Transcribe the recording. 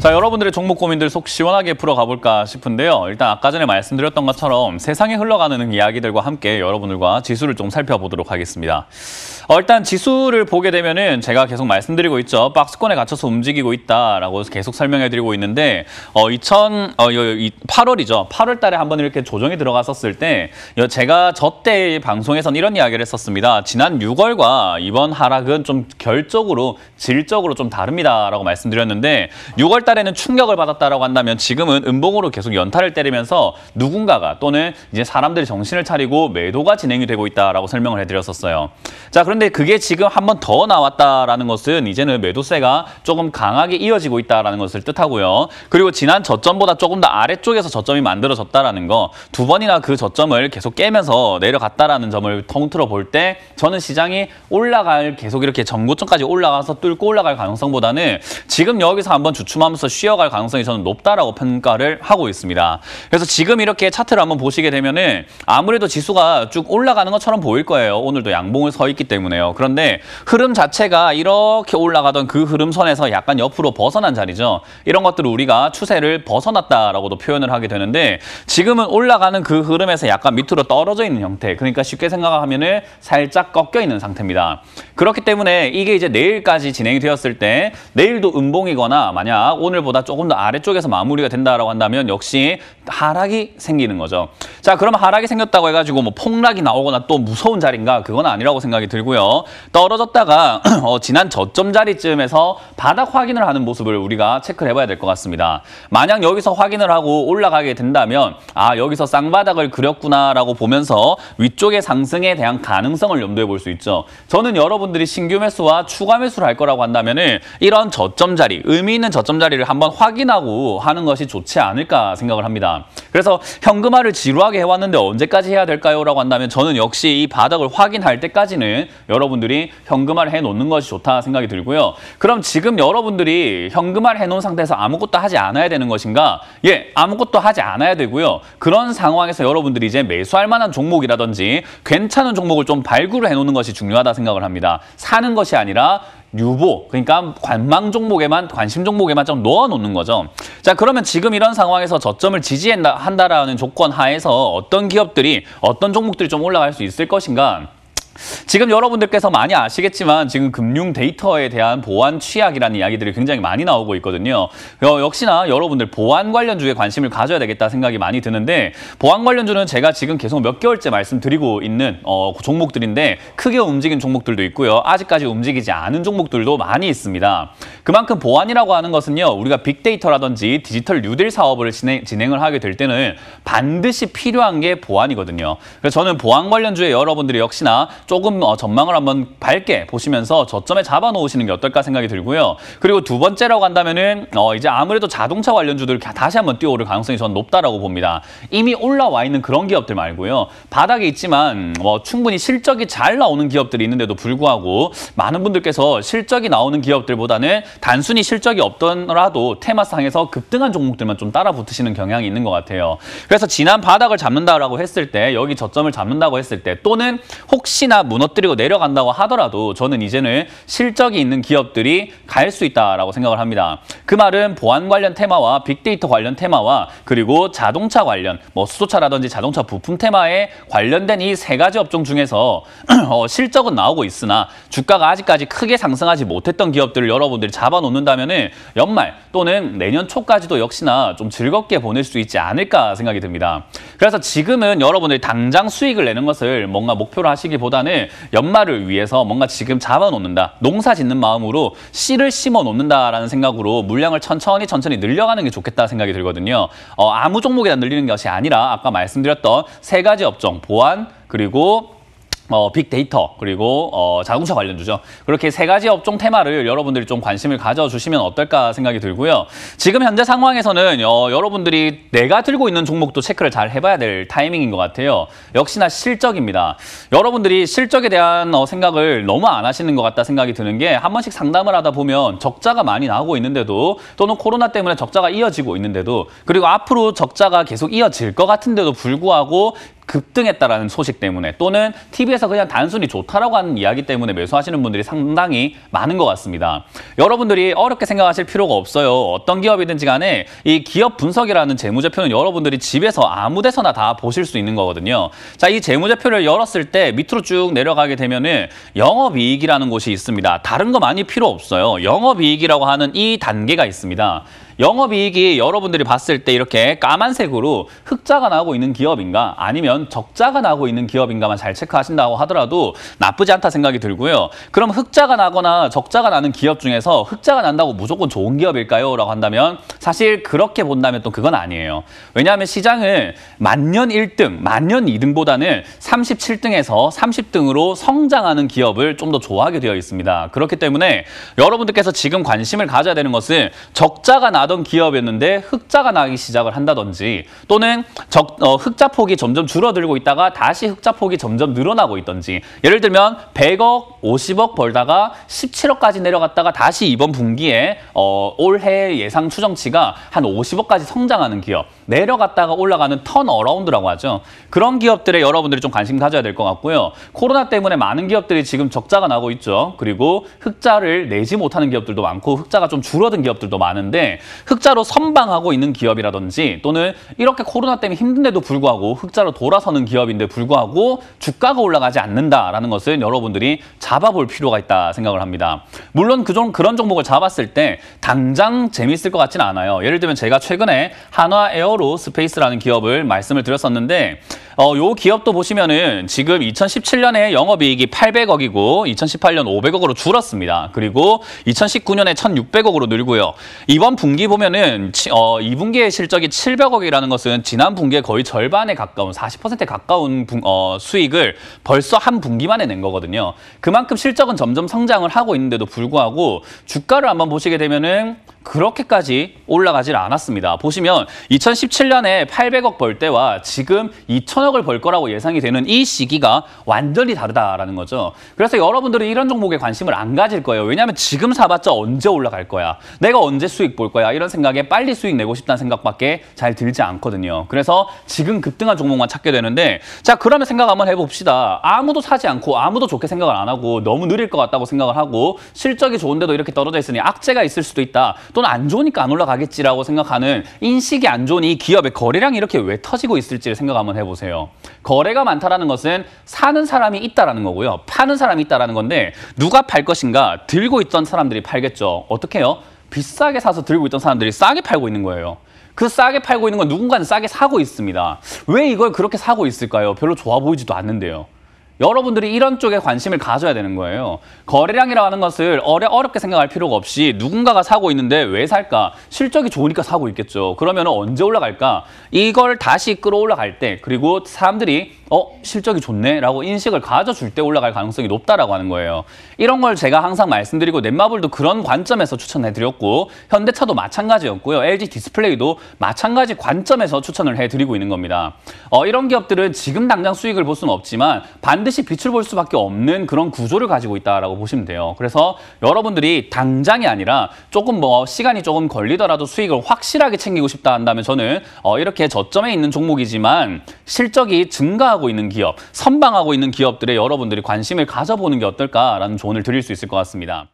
자, 여러분들의 종목 고민들 속 시원하게 풀어가볼까 싶은데요. 일단 아까 전에 말씀드렸던 것처럼 세상에 흘러가는 이야기들과 함께 여러분들과 지수를 좀 살펴보도록 하겠습니다. 일단 지수를 보게 되면은 제가 계속 말씀드리고 있죠. 박스권에 갇혀서 움직이고 있다라고 계속 설명해드리고 있는데 8월이죠. 8월 달에 한번 이렇게 조정이 들어갔었을 때 제가 저때 방송에서는 이런 이야기를 했었습니다. 지난 6월과 이번 하락은 좀 결적으로 질적으로 좀 다릅니다라고 말씀드렸는데 6월 달에는 충격을 받았다라고 한다면 지금은 음봉으로 계속 연타를 때리면서 누군가가 또는 이제 사람들이 정신을 차리고 매도가 진행이 되고 있다라고 설명을 해드렸었어요. 자, 그런데 그게 지금 한 번 더 나왔다라는 것은 이제는 매도세가 조금 강하게 이어지고 있다라는 것을 뜻하고요. 그리고 지난 저점보다 조금 더 아래쪽에서 저점이 만들어졌다라는 거, 두 번이나 그 저점을 계속 깨면서 내려갔다라는 점을 통틀어 볼 때 저는 시장이 계속 이렇게 전고점까지 올라가서 뚫고 올라갈 가능성보다는 지금 여기서 한번 주춤하면서 쉬어갈 가능성이 저는 높다라고 평가를 하고 있습니다. 그래서 지금 이렇게 차트를 한번 보시게 되면은 아무래도 지수가 쭉 올라가는 것처럼 보일 거예요. 오늘도 양봉을 서 있기 때문에요. 그런데 흐름 자체가 이렇게 올라가던 그 흐름선에서 약간 옆으로 벗어난 자리죠. 이런 것들을 우리가 추세를 벗어났다라고도 표현을 하게 되는데 지금은 올라가는 그 흐름에서 약간 밑으로 떨어져 있는 형태. 그러니까 쉽게 생각하면은 살짝 꺾여 있는 상태입니다. 그렇기 때문에 이게 이제 내일까지 진행이 되었을 때 내일도 음봉이거나 만약 오늘보다 조금 더 아래쪽에서 마무리가 된다라고 한다면 역시 하락이 생기는 거죠. 자, 그럼 하락이 생겼다고 해가지고 뭐 폭락이 나오거나 또 무서운 자리인가? 그건 아니라고 생각이 들고요. 떨어졌다가 지난 저점 자리쯤에서 바닥 확인을 하는 모습을 우리가 체크를 해봐야 될 것 같습니다. 만약 여기서 확인을 하고 올라가게 된다면 여기서 쌍바닥을 그렸구나라고 보면서 위쪽의 상승에 대한 가능성을 염두에 볼 수 있죠. 저는 여러분들이 신규 매수와 추가 매수를 할 거라고 한다면은 이런 저점 자리, 의미 있는 저점 자리를 한번 확인하고 하는 것이 좋지 않을까 생각을 합니다. 그래서 현금화를 지루하게 해왔는데 언제까지 해야 될까요? 라고 한다면 저는 역시 이 바닥을 확인할 때까지는 여러분들이 현금화를 해놓는 것이 좋다 생각이 들고요. 그럼 지금 여러분들이 현금화를 해놓은 상태에서 아무것도 하지 않아야 되는 것인가? 예, 아무것도 하지 않아야 되고요. 그런 상황에서 여러분들이 이제 매수할 만한 종목이라든지 괜찮은 종목을 좀 발굴을 해놓는 것이 중요하다 생각을 합니다. 사는 것이 아니라 유보, 그러니까 관망 종목에만, 관심 종목에만 좀 넣어놓는 거죠. 자, 그러면 지금 이런 상황에서 저점을 지지한다라는 조건 하에서 어떤 기업들이, 어떤 종목들이 좀 올라갈 수 있을 것인가? 지금 여러분들께서 많이 아시겠지만 지금 금융 데이터에 대한 보안 취약이라는 이야기들이 굉장히 많이 나오고 있거든요. 역시나 여러분들 보안 관련주에 관심을 가져야 되겠다 생각이 많이 드는데 보안 관련주는 제가 지금 계속 몇 개월째 말씀드리고 있는 종목들인데 크게 움직인 종목들도 있고요. 아직까지 움직이지 않은 종목들도 많이 있습니다. 그만큼 보안이라고 하는 것은요. 우리가 빅데이터라든지 디지털 뉴딜 사업을 진행을 하게 될 때는 반드시 필요한 게 보안이거든요. 그래서 저는 보안 관련주에 여러분들이 역시나 조금 전망을 한번 밝게 보시면서 저점에 잡아놓으시는 게 어떨까 생각이 들고요. 그리고 두 번째라고 한다면은 이제 아무래도 자동차 관련주들 다시 한번 뛰어오를 가능성이 저는 높다라고 봅니다. 이미 올라와 있는 그런 기업들 말고요. 바닥에 있지만 충분히 실적이 잘 나오는 기업들이 있는데도 불구하고 많은 분들께서 실적이 나오는 기업들보다는 단순히 실적이 없더라도 테마상에서 급등한 종목들만 좀 따라 붙으시는 경향이 있는 것 같아요. 그래서 지난 바닥을 잡는다라고 했을 때 여기 저점을 잡는다고 했을 때 또는 혹시나 무너뜨리고 내려간다고 하더라도 저는 이제는 실적이 있는 기업들이 갈 수 있다라고 생각을 합니다. 그 말은 보안 관련 테마와 빅데이터 관련 테마와 그리고 자동차 관련 수소차라든지 자동차 부품 테마에 관련된 이 세 가지 업종 중에서 실적은 나오고 있으나 주가가 아직까지 크게 상승하지 못했던 기업들을 여러분들이 잡아놓는다면은 연말 또는 내년 초까지도 역시나 좀 즐겁게 보낼 수 있지 않을까 생각이 듭니다. 그래서 지금은 여러분들이 당장 수익을 내는 것을 뭔가 목표로 하시기보다는 연말을 위해서 뭔가 지금 잡아놓는다. 농사 짓는 마음으로 씨를 심어 놓는다라는 생각으로 물량을 천천히 늘려가는 게 좋겠다 생각이 들거든요. 아무 종목에다 늘리는 것이 아니라 아까 말씀드렸던 세 가지 업종, 보안, 그리고 빅데이터 그리고 자동차 관련주죠. 그렇게 세 가지 업종 테마를 여러분들이 좀 관심을 가져주시면 어떨까 생각이 들고요. 지금 현재 상황에서는 여러분들이 내가 들고 있는 종목도 체크를 잘 해봐야 될 타이밍인 것 같아요. 역시나 실적입니다. 여러분들이 실적에 대한 생각을 너무 안 하시는 것 같다 생각이 드는 게 한 번씩 상담을 하다 보면 적자가 많이 나오고 있는데도 또는 코로나 때문에 적자가 이어지고 있는데도 그리고 앞으로 적자가 계속 이어질 것 같은데도 불구하고 급등했다라는 소식 때문에 또는 TV에서 그냥 단순히 좋다라고 하는 이야기 때문에 매수하시는 분들이 상당히 많은 것 같습니다. 여러분들이 어렵게 생각하실 필요가 없어요. 어떤 기업이든지 간에 이 기업 분석이라는 재무제표는 여러분들이 집에서 아무 데서나 다 보실 수 있는 거거든요. 자, 이 재무제표를 열었을 때 밑으로 쭉 내려가게 되면은 영업이익이라는 곳이 있습니다. 다른 거 많이 필요 없어요. 영업이익이라고 하는 이 단계가 있습니다. 영업이익이 여러분들이 봤을 때 이렇게 까만색으로 흑자가 나고 있는 기업인가 아니면 적자가 나고 있는 기업인가만 잘 체크하신다고 하더라도 나쁘지 않다 생각이 들고요. 그럼 흑자가 나거나 적자가 나는 기업 중에서 흑자가 난다고 무조건 좋은 기업일까요? 라고 한다면 사실 그렇게 본다면 또 그건 아니에요. 왜냐하면 시장은 만년 1등, 만년 2등보다는 37등에서 30등으로 성장하는 기업을 좀 더 좋아하게 되어 있습니다. 그렇기 때문에 여러분들께서 지금 관심을 가져야 되는 것은 적자가 나던 기업이었는데 흑자가 나기 시작을 한다든지 또는 흑자 폭이 점점 줄어들고 있다가 다시 흑자 폭이 점점 늘어나고 있든지 예를 들면 100억, 50억 벌다가 17억까지 내려갔다가 다시 이번 분기에 올해 예상 추정치가 한 50억까지 성장하는 기업 내려갔다가 올라가는 턴어라운드라고 하죠. 그런 기업들에 여러분들이 좀 관심 가져야 될 것 같고요. 코로나 때문에 많은 기업들이 지금 적자가 나고 있죠. 그리고 흑자를 내지 못하는 기업들도 많고 흑자가 좀 줄어든 기업들도 많은데 흑자로 선방하고 있는 기업이라든지 또는 이렇게 코로나 때문에 힘든데도 불구하고 흑자로 돌아서는 기업인데 불구하고 주가가 올라가지 않는다라는 것을 여러분들이 잡아볼 필요가 있다 생각을 합니다. 물론 그런 종목을 잡았을 때 당장 재미있을 것 같지는 않아요. 예를 들면 제가 최근에 한화 에어로스페이스라는 기업을 말씀을 드렸었는데 요 기업도 보시면은 지금 2017년에 영업이익이 800억이고 2018년 500억으로 줄었습니다. 그리고 2019년에 1,600억으로 늘고요. 이번 분기 보면은 2분기의 실적이 700억이라는 것은 지난 분기에 거의 절반에 가까운 40%에 가까운 수익을 벌써 한 분기만에 낸 거거든요. 그만큼 실적은 점점 성장을 하고 있는데도 불구하고 주가를 한번 보시게 되면은 그렇게까지 올라가질 않았습니다. 보시면 2017년에 800억 벌 때와 지금 2천억을 벌 거라고 예상이 되는 이 시기가 완전히 다르다라는 거죠. 그래서 여러분들이 이런 종목에 관심을 안 가질 거예요. 왜냐하면 지금 사봤자 언제 올라갈 거야. 내가 언제 수익 볼 거야. 이런 생각에 빨리 수익 내고 싶다는 생각밖에 잘 들지 않거든요. 그래서 지금 급등한 종목만 찾게 되는데 자, 그러면 생각 한번 해봅시다. 아무도 사지 않고 아무도 좋게 생각을 안 하고 너무 느릴 것 같다고 생각을 하고 실적이 좋은데도 이렇게 떨어져 있으니 악재가 있을 수도 있다. 또는 안 좋으니까 안 올라가겠지라고 생각하는 인식이 안 좋은 이 기업의 거래량이 이렇게 왜 터지고 있을지를 생각 한번 해보세요. 거래가 많다라는 것은 사는 사람이 있다라는 거고요. 파는 사람이 있다라는 건데 누가 팔 것인가? 들고 있던 사람들이 팔겠죠. 어떻게 해요? 비싸게 사서 들고 있던 사람들이 싸게 팔고 있는 거예요. 그 싸게 팔고 있는 건 누군가는 싸게 사고 있습니다. 왜 이걸 그렇게 사고 있을까요? 별로 좋아 보이지도 않는데요. 여러분들이 이런 쪽에 관심을 가져야 되는 거예요. 거래량이라고 하는 것을 어렵게 생각할 필요가 없이 누군가가 사고 있는데 왜 살까? 실적이 좋으니까 사고 있겠죠. 그러면 언제 올라갈까? 이걸 다시 끌어올라갈 때 그리고 사람들이 실적이 좋네 라고 인식을 가져줄 때 올라갈 가능성이 높다라고 하는 거예요. 이런 걸 제가 항상 말씀드리고 넷마블도 그런 관점에서 추천해드렸고 현대차도 마찬가지였고요. LG 디스플레이도 마찬가지 관점에서 추천을 해드리고 있는 겁니다. 이런 기업들은 지금 당장 수익을 볼 수는 없지만 반드시 빛을 볼 수밖에 없는 그런 구조를 가지고 있다라고 보시면 돼요. 그래서 여러분들이 당장이 아니라 조금 시간이 조금 걸리더라도 수익을 확실하게 챙기고 싶다 한다면 저는 이렇게 저점에 있는 종목이지만 실적이 증가하고 있는 기업, 선방하고 있는 기업들에 여러분들이 관심을 가져보는 게 어떨까라는 조언을 드릴 수 있을 것 같습니다.